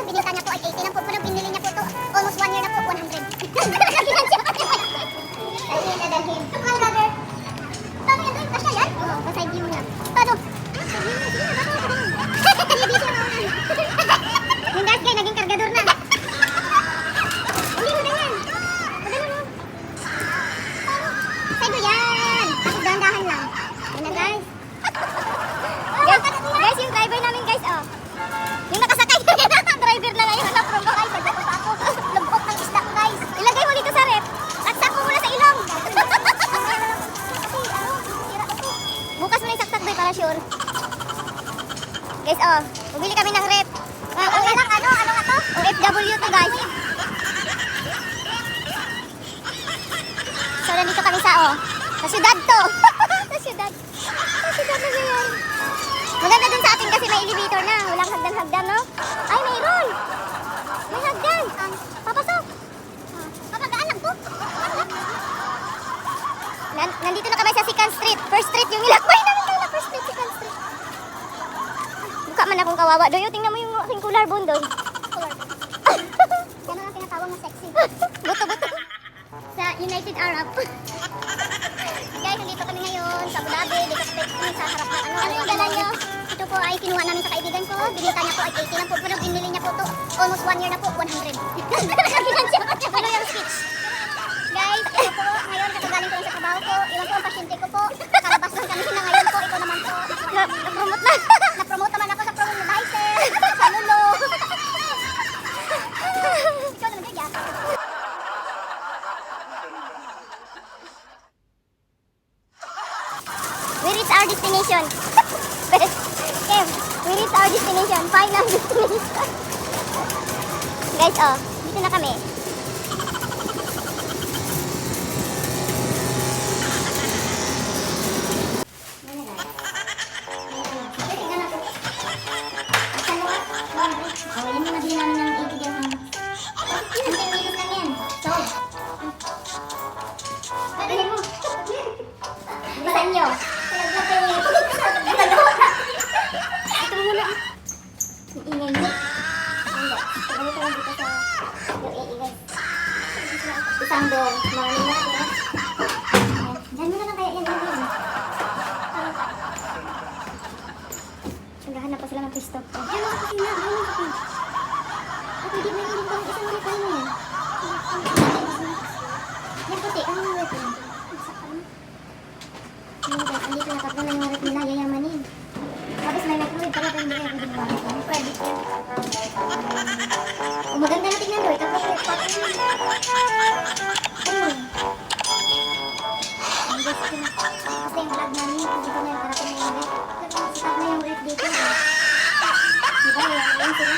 binita niya po ay 80 lang po. Pero binili niya po to, almost 1 year na po, 100. Ayun, dadalhin. Come on, brother. Paano yan doon? Kasya yan? Oo, paside view na. Paano? Yung gas guy, naging kargador na. Hindi mo na yan. Madalo mo. Side yan. Tapos dahan-dahan lang. Yan na guys. Guys, yung driver namin guys, oh. Yung nakasakay, driver na ngayon. Alam mo guys, nagdakot ako. Lubok ng isda ko guys. Ilagay mo dito sa rep. At sako mo na sa ilong. Bukas mo na yung saksak doy para sure. Guys, oh. Bumili kami ng rep. Ano nga to? OFW to guys. So, nandito kami sa syudad to. Sa syudad. Sa syudad na yan. Maganda dun sa atin kasi may elevator na. Walang hagdan-hagdan, no? Ay, mayroon! May hagdan! Papasok! Papagaan lang po. Nandito na kami sa 2nd Street. 1st Street yung ilakbay namin kayo na 1st Street, 2nd Street. Mukha man akong kawawa. Doyo, tingnan mo yung aking cooler bone doon. Yan ang tinatawag na sexy. Buto-buto. Sa United Arab. Guys, nandito kami ngayon sa Abu Dhabi. Dito kami sa harap ng ano yung dala nyo? Ito po ay kinuha namin sa kaibigan ko. Binita niya po ay 80 lang po. Pero binili niya po to, almost 1 year na po, 100. Ano yung speech? Guys, ito po. Ngayon, kakagaling ko lang sa trabaho ko. Iwan po ang pasyente ko po. Nakalabas lang kami na ngayon po. Ito naman po. Na-promote na. Na-promote naman ako sa promo na sa Lulo. Ikaw naman kaya. We reach our destination. Kev, we reach our destination. Final destination. Guys, oh, dito na kami. Yan yung nabili namin ng 80 dirham. Ang minutes lang yan. So, pwede mo. Bisan nyo. Ito muna. Ang ingay mo. Hindi. Ganito lang dito sa UAE guys. Isang doon. Morning na ito. Diyan mo na lang kaya yan. Naghahanap pa sila ng pisto. Diyan mo sa kusina. Diyan mo sa kusina. At hindi may hindi pa isang ulit tayo yan. Yan puti. Ano yung ulit yan? Andito na tatlo na yung rep nila, yayamanin. Tapos may microwave pala pero hindi kayo pwede gumamit. Pwede po. O maganda na tingnan doon. Tapos yung pot. Ayun. Basta yung vlog namin. Dito na yung parating na yung rep. Start na yung rep dito. Diba? Yan sila.